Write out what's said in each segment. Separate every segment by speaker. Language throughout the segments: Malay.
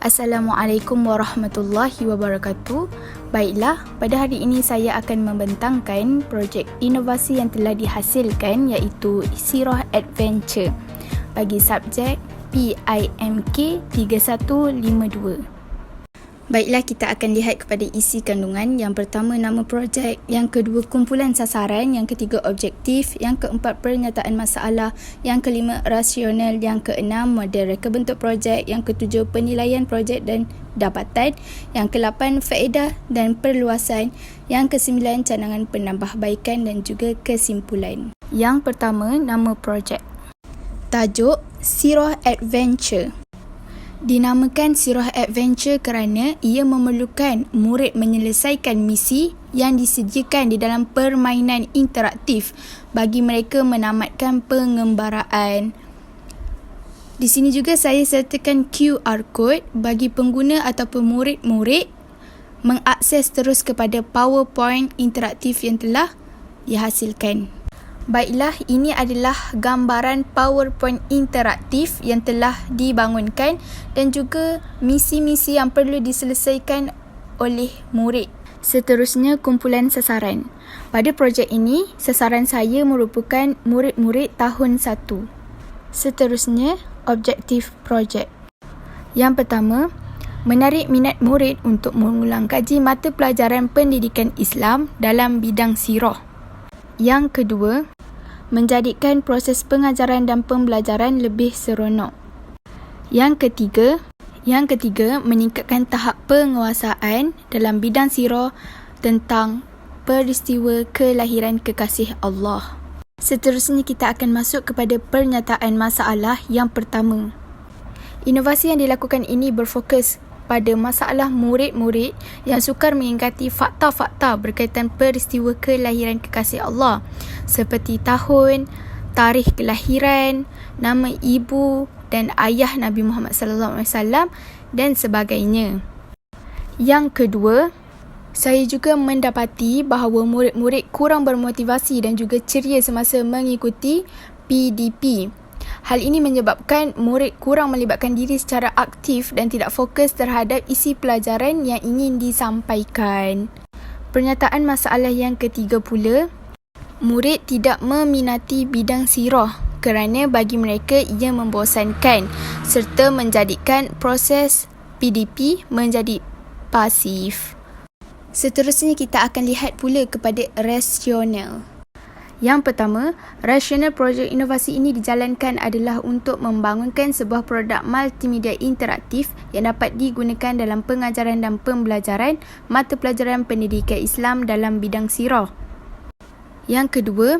Speaker 1: Assalamualaikum warahmatullahi wabarakatuh. Baiklah, pada hari ini saya akan membentangkan projek inovasi yang telah dihasilkan iaitu Sirah Adventure bagi subjek PIMK 3152. Baiklah, kita akan lihat kepada isi kandungan. Yang pertama, nama projek. Yang kedua, kumpulan sasaran. Yang ketiga, objektif. Yang keempat, pernyataan masalah. Yang kelima, rasional. Yang keenam, model reka bentuk projek. Yang ketujuh, penilaian projek dan dapatan. Yang kelapan, faedah dan perluasan. Yang kesembilan, cadangan penambahbaikan dan juga kesimpulan. Yang pertama, nama projek. Tajuk Sirah Adventure. Dinamakan Sirah Adventure kerana ia memerlukan murid menyelesaikan misi yang disediakan di dalam permainan interaktif bagi mereka menamatkan pengembaraan. Di sini juga saya sertakan QR code bagi pengguna ataupun murid-murid mengakses terus kepada PowerPoint interaktif yang telah dihasilkan. Baiklah, ini adalah gambaran PowerPoint interaktif yang telah dibangunkan dan juga misi-misi yang perlu diselesaikan oleh murid. Seterusnya, kumpulan sasaran. Pada projek ini, sasaran saya merupakan murid-murid tahun 1. Seterusnya, objektif projek. Yang pertama, menarik minat murid untuk mengulang kaji mata pelajaran pendidikan Islam dalam bidang sirah. Yang kedua, menjadikan proses pengajaran dan pembelajaran lebih seronok. Yang ketiga, meningkatkan tahap penguasaan dalam bidang sirah tentang peristiwa kelahiran kekasih Allah. Seterusnya, kita akan masuk kepada pernyataan masalah yang pertama. Inovasi yang dilakukan ini berfokus pada masalah murid-murid yang sukar mengingati fakta-fakta berkaitan peristiwa kelahiran kekasih Allah seperti tahun, tarikh kelahiran, nama ibu dan ayah Nabi Muhammad SAW dan sebagainya. Yang kedua, saya juga mendapati bahawa murid-murid kurang bermotivasi dan juga ceria semasa mengikuti PDP. Hal ini menyebabkan murid kurang melibatkan diri secara aktif dan tidak fokus terhadap isi pelajaran yang ingin disampaikan. Pernyataan masalah yang ketiga pula, murid tidak meminati bidang sirah kerana bagi mereka ia membosankan serta menjadikan proses PDP menjadi pasif. Seterusnya, kita akan lihat pula kepada rasional. Yang pertama, rasional projek inovasi ini dijalankan adalah untuk membangunkan sebuah produk multimedia interaktif yang dapat digunakan dalam pengajaran dan pembelajaran mata pelajaran pendidikan Islam dalam bidang sirah. Yang kedua,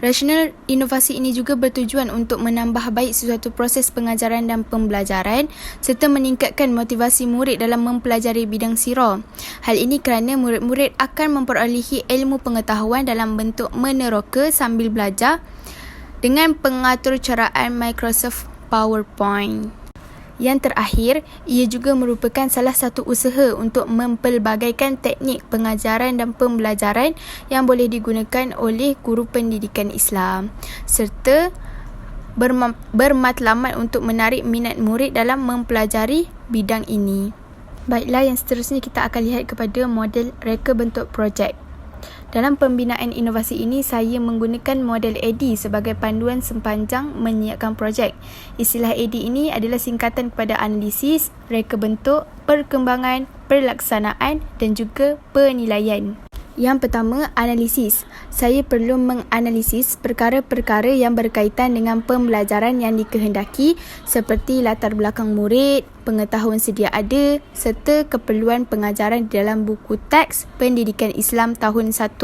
Speaker 1: rasional inovasi ini juga bertujuan untuk menambah baik sesuatu proses pengajaran dan pembelajaran serta meningkatkan motivasi murid dalam mempelajari bidang sirah. Hal ini kerana murid-murid akan memperolehi ilmu pengetahuan dalam bentuk meneroka sambil belajar dengan pengaturcaraan Microsoft PowerPoint. Yang terakhir, ia juga merupakan salah satu usaha untuk mempelbagaikan teknik pengajaran dan pembelajaran yang boleh digunakan oleh guru pendidikan Islam serta bermatlamat untuk menarik minat murid dalam mempelajari bidang ini. Baiklah, yang seterusnya kita akan lihat kepada model reka bentuk projek. Dalam pembinaan inovasi ini, saya menggunakan model AD sebagai panduan sepanjang menyiapkan projek. Istilah AD ini adalah singkatan kepada analisis, reka bentuk, perkembangan, pelaksanaan dan juga penilaian. Yang pertama, analisis. Saya perlu menganalisis perkara-perkara yang berkaitan dengan pembelajaran yang dikehendaki seperti latar belakang murid, pengetahuan sedia ada serta keperluan pengajaran di dalam buku teks pendidikan Islam tahun 1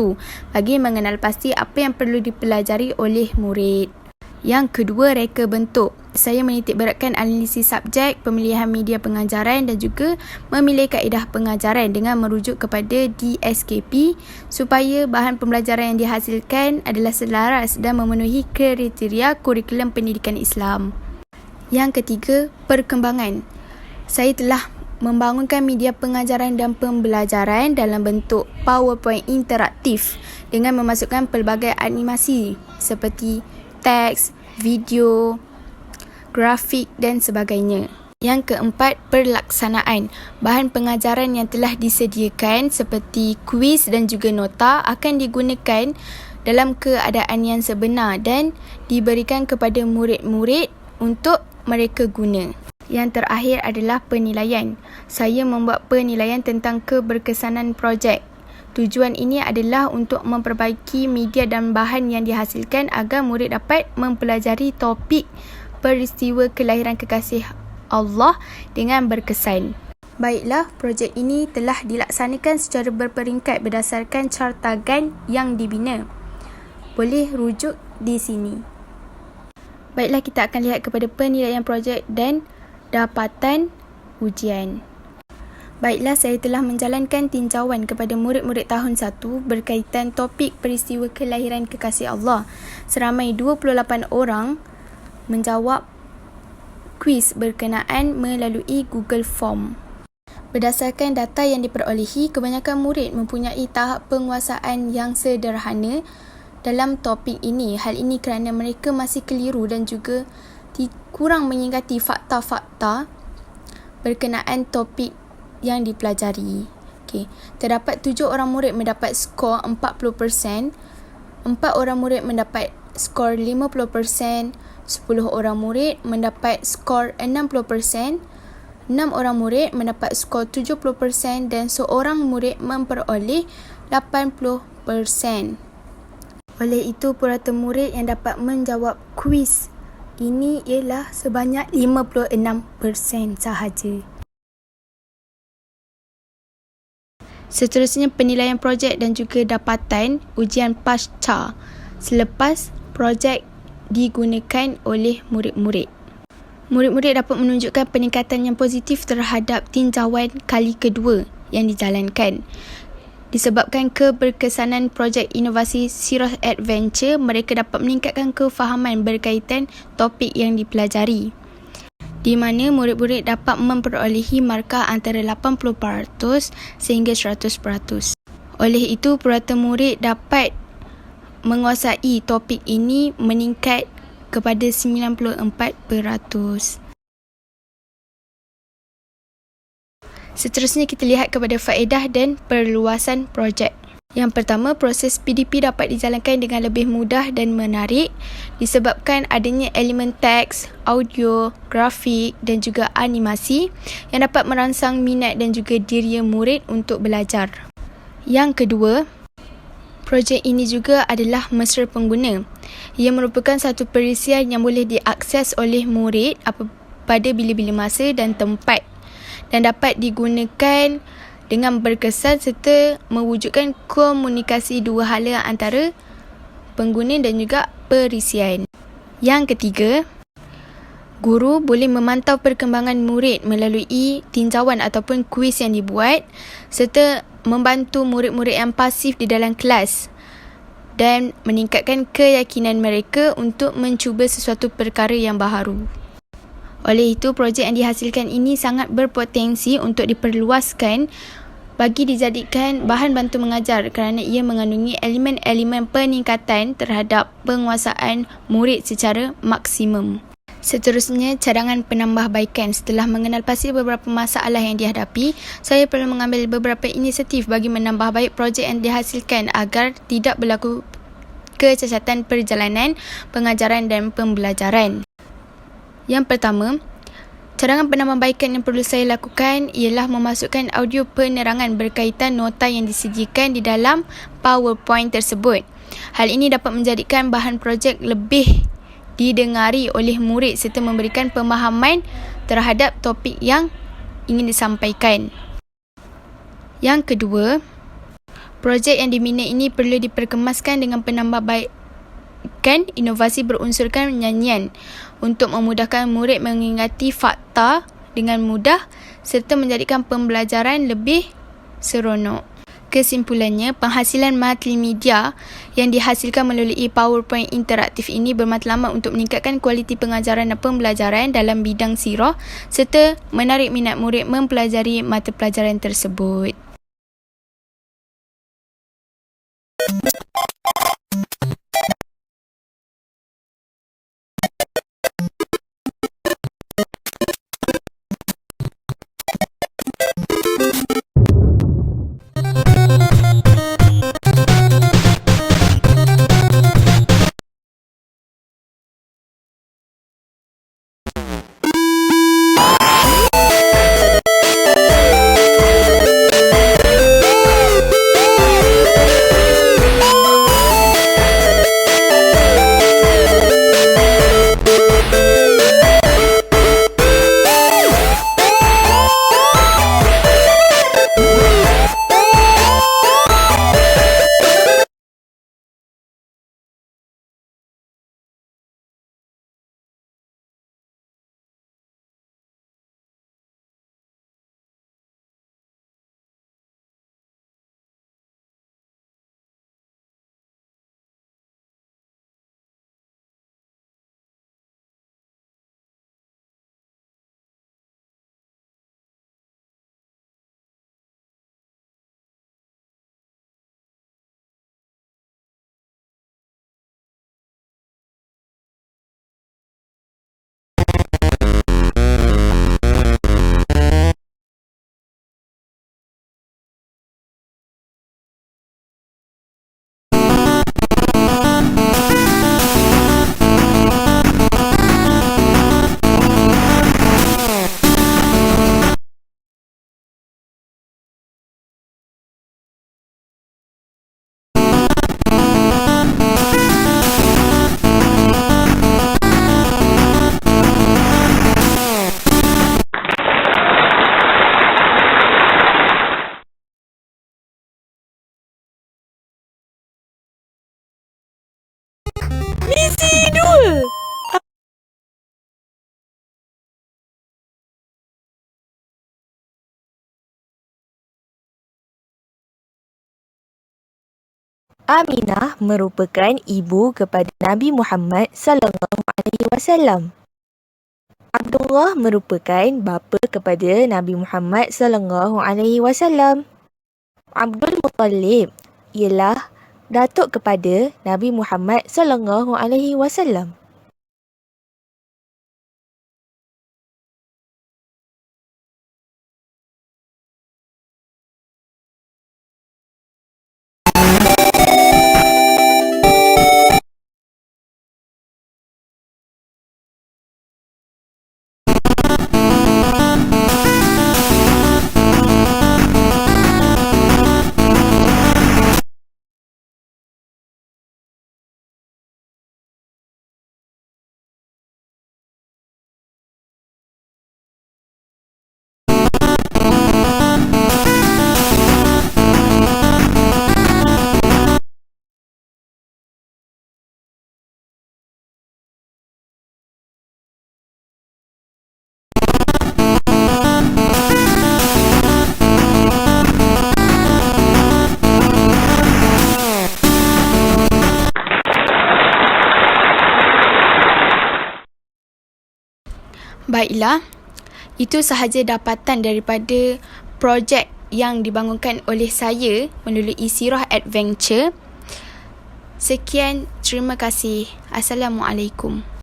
Speaker 1: bagi mengenal pasti apa yang perlu dipelajari oleh murid. Yang kedua, reka bentuk. Saya menitik beratkan analisis subjek, pemilihan media pengajaran dan juga memilih kaedah pengajaran dengan merujuk kepada DSKP supaya bahan pembelajaran yang dihasilkan adalah selaras dan memenuhi kriteria kurikulum pendidikan Islam. Yang ketiga, perkembangan. Saya telah membangunkan media pengajaran dan pembelajaran dalam bentuk PowerPoint interaktif dengan memasukkan pelbagai animasi seperti teks, video, grafik dan sebagainya. Yang keempat, pelaksanaan. Bahan pengajaran yang telah disediakan seperti kuis dan juga nota akan digunakan dalam keadaan yang sebenar dan diberikan kepada murid-murid untuk mereka guna. Yang terakhir adalah penilaian. Saya membuat penilaian tentang keberkesanan projek. Tujuan ini adalah untuk memperbaiki media dan bahan yang dihasilkan agar murid dapat mempelajari topik peristiwa kelahiran kekasih Allah dengan berkesan. Baiklah, projek ini telah dilaksanakan secara berperingkat berdasarkan cartagan yang dibina. Boleh rujuk di sini. Baiklah, kita akan lihat kepada penilaian projek dan dapatan ujian. Baiklah, saya telah menjalankan tinjauan kepada murid-murid tahun 1 berkaitan topik peristiwa kelahiran kekasih Allah. Seramai 28 orang menjawab kuis berkenaan melalui Google Form. Berdasarkan data yang diperolehi, kebanyakan murid mempunyai tahap penguasaan yang sederhana dalam topik ini. Hal ini kerana mereka masih keliru dan juga kurang mengingati fakta-fakta berkenaan topik yang dipelajari. Terdapat 7 orang murid mendapat skor 40%, 4 orang murid mendapat skor 50%, 10 orang murid mendapat skor 60%, 6 orang murid mendapat skor 70% dan seorang murid memperoleh 80%. Oleh itu, purata murid yang dapat menjawab kuis ini ialah sebanyak 56% sahaja. Seterusnya, penilaian projek dan juga dapatan ujian pasca selepas projek digunakan oleh murid-murid. Murid-murid dapat menunjukkan peningkatan yang positif terhadap tinjauan kali kedua yang dijalankan. Disebabkan keberkesanan projek inovasi Sirah Adventure, mereka dapat meningkatkan kefahaman berkaitan topik yang dipelajari, di mana murid-murid dapat memperolehi markah antara 80% sehingga 100%. Oleh itu, purata murid dapat menguasai topik ini meningkat kepada 94%. Seterusnya, kita lihat kepada faedah dan perluasan projek. Yang pertama, proses PDP dapat dijalankan dengan lebih mudah dan menarik disebabkan adanya elemen teks, audio, grafik dan juga animasi yang dapat merangsang minat dan juga diri murid untuk belajar. Yang kedua, projek ini juga adalah mesra pengguna. Ia merupakan satu perisian yang boleh diakses oleh murid pada bila-bila masa dan tempat dan dapat digunakan dengan berkesan serta mewujudkan komunikasi dua hala antara pengguna dan juga perisian. Yang ketiga, guru boleh memantau perkembangan murid melalui tinjauan ataupun kuis yang dibuat serta membantu murid-murid yang pasif di dalam kelas dan meningkatkan keyakinan mereka untuk mencuba sesuatu perkara yang baharu. Oleh itu, projek yang dihasilkan ini sangat berpotensi untuk diperluaskan bagi dijadikan bahan bantu mengajar kerana ia mengandungi elemen-elemen peningkatan terhadap penguasaan murid secara maksimum. Seterusnya, cadangan penambahbaikan. Setelah mengenal pasti beberapa masalah yang dihadapi, saya perlu mengambil beberapa inisiatif bagi menambah baik projek yang dihasilkan agar tidak berlaku kecacatan perjalanan, pengajaran dan pembelajaran. Yang pertama, cadangan penambahbaikan yang perlu saya lakukan ialah memasukkan audio penerangan berkaitan nota yang disediakan di dalam PowerPoint tersebut. Hal ini dapat menjadikan bahan projek lebih didengari oleh murid serta memberikan pemahaman terhadap topik yang ingin disampaikan. Yang kedua, projek yang dibina ini perlu diperkemaskan dengan penambahbaikan inovasi berunsurkan nyanyian untuk memudahkan murid mengingati fakta dengan mudah serta menjadikan pembelajaran lebih seronok. Kesimpulannya, penghasilan multimedia yang dihasilkan melalui PowerPoint interaktif ini bermatlamat untuk meningkatkan kualiti pengajaran dan pembelajaran dalam bidang sirah serta menarik minat murid mempelajari mata pelajaran tersebut.
Speaker 2: Aminah merupakan ibu kepada Nabi Muhammad sallallahu alaihi wasallam. Abdullah merupakan bapa kepada Nabi Muhammad sallallahu alaihi wasallam. Abdul Muttalib ialah datuk kepada Nabi Muhammad sallallahu alaihi wasallam.
Speaker 1: Baiklah, itu sahaja dapatan daripada projek yang dibangunkan oleh saya melalui Sirah Adventure. Sekian, terima kasih. Assalamualaikum.